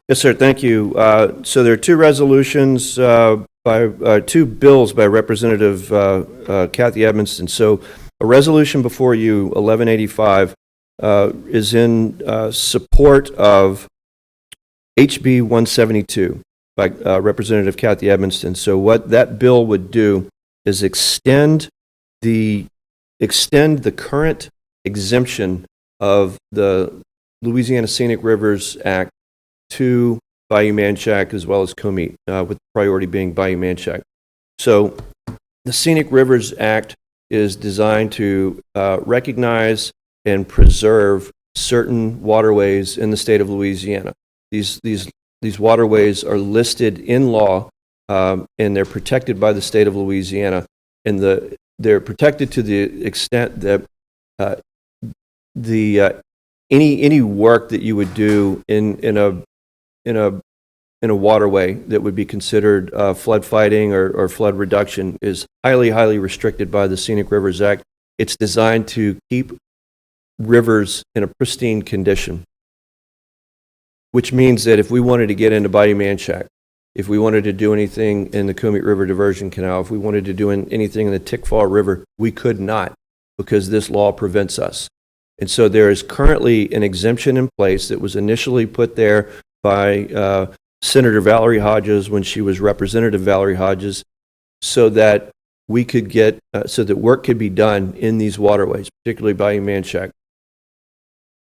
Yes, sir. Thank you. So there are two resolutions two bills by Representative Kathy Edmonston. So a resolution before you, 1185, is in support of HB 172 by Representative Kathy Edmonston. So what that bill would do is extend the current exemption of the Louisiana Scenic Rivers Act to Bayou Manchac as well as Comite, with priority being Bayou Manchac. So the Scenic Rivers Act is designed to recognize and preserve certain waterways in the state of Louisiana. These waterways are listed in law, and they're protected by the state of Louisiana, and they're protected to the extent that any work that you would do in a waterway that would be considered flood fighting or flood reduction is highly restricted by the Scenic Rivers Act. It's designed to keep rivers in a pristine condition, which means that if we wanted to get into Bayou Manchac, if we wanted to do anything in the Comite River Diversion Canal, if we wanted to do anything in the Tickfaw River, we could not, because this law prevents us. And so there is currently an exemption in place that was initially put there by Senator Valerie Hodges when she was Representative Valerie Hodges, so that we could get, so that work could be done in these waterways, particularly Bayou Manchac.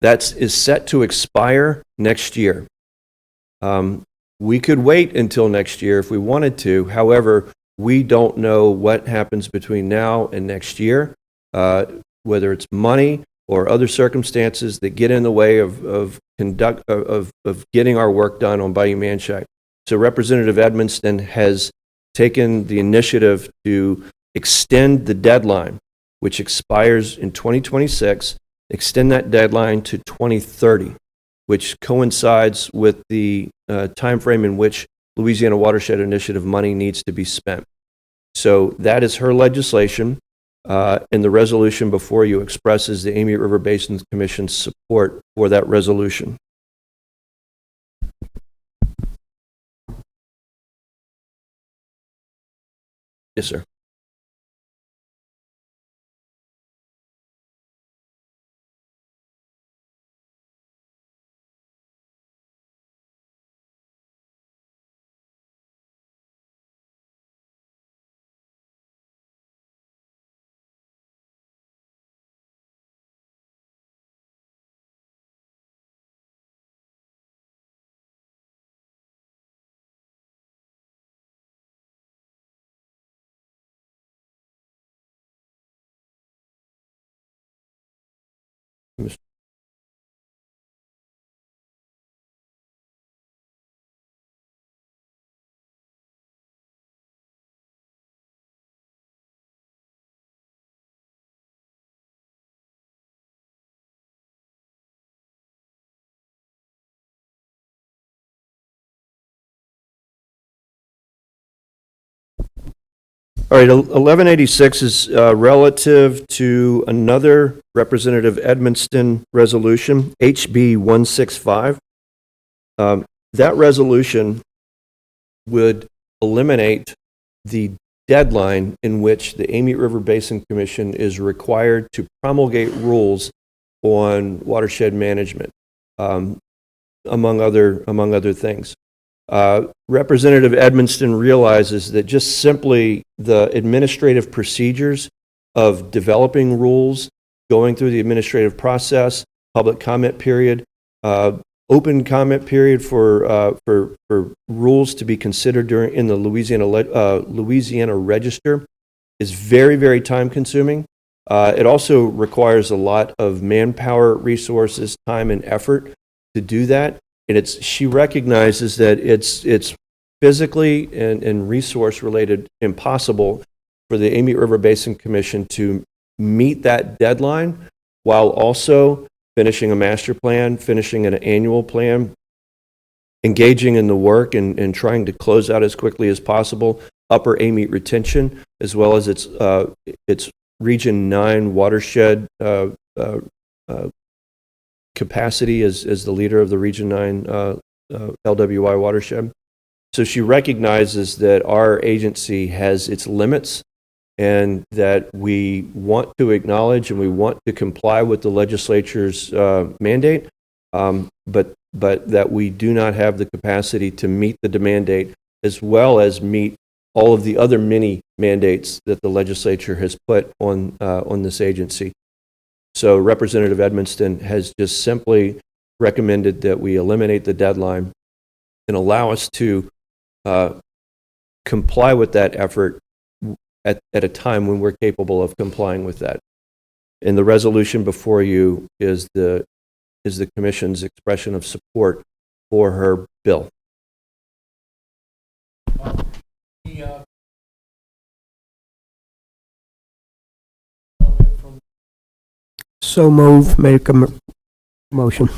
That is set to expire next year. We could wait until next year if we wanted to. However, we don't know what happens between now and next year, whether it's money or other circumstances that get in the way of getting our work done on Bayou Manchac. So Representative Edmonston has taken the initiative to extend the deadline, which expires in 2026, extend that deadline to 2030, which coincides with the time frame in which Louisiana Watershed Initiative money needs to be spent. So that is her legislation. And the resolution before you expresses the Amite River Basin Commission's support for that resolution. Yes, sir. All right, 1186 is relative to another Representative Edmonston resolution, HB 165. That resolution would eliminate the deadline in which the Amite River Basin Commission is required to promulgate rules on watershed management, among other things. Representative Edmonston realizes that just simply the administrative procedures of developing rules, going through the administrative process, public comment period, open comment period for rules to be considered in the Louisiana Register is very time consuming. It also requires a lot of manpower, resources, time, and effort to do that. And she recognizes that it's physically and resource related impossible for the Amite River Basin Commission to meet that deadline while also finishing a master plan, finishing an annual plan, engaging in the work and trying to close out as quickly as possible upper Amite retention, as well as its Region 9 watershed capacity as the leader of the Region 9 LWI watershed. So she recognizes that our agency has its limits and that we want to acknowledge and we want to comply with the legislature's mandate, but that we do not have the capacity to meet the mandate as well as meet all of the other many mandates that the legislature has put on this agency. So Representative Edmonston has just simply recommended that we eliminate the deadline and allow us to comply with that effort at a time when we're capable of complying with that. And the resolution before you is the Commission's expression of support for her bill. So move, make a motion.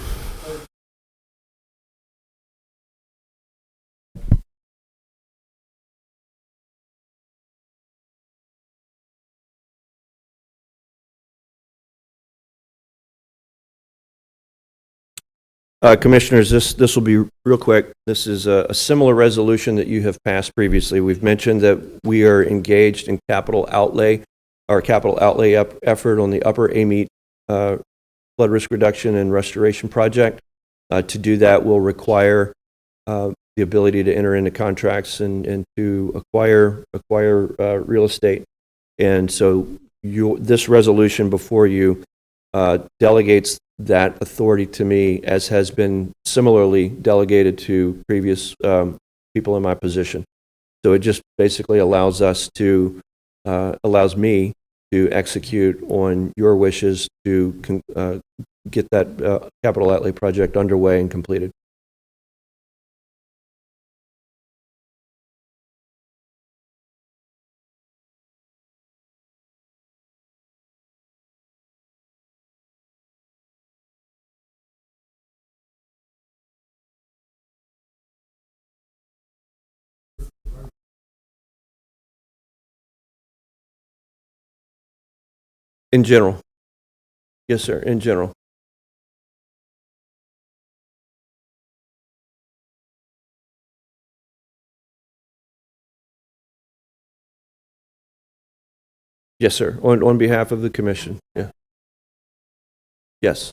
Commissioners, this will be real quick. This is a similar resolution that you have passed previously. We've mentioned that we are engaged in capital outlay effort on the Upper Amite flood risk reduction and restoration project. To do that will require the ability to enter into contracts and to acquire real estate. And so this resolution before you delegates that authority to me, as has been similarly delegated to previous people in my position. So it just basically allows me to execute on your wishes to get that capital outlay project underway and completed. In general. Yes, sir, in general. Yes, sir, on behalf of the commission. Yeah. Yes.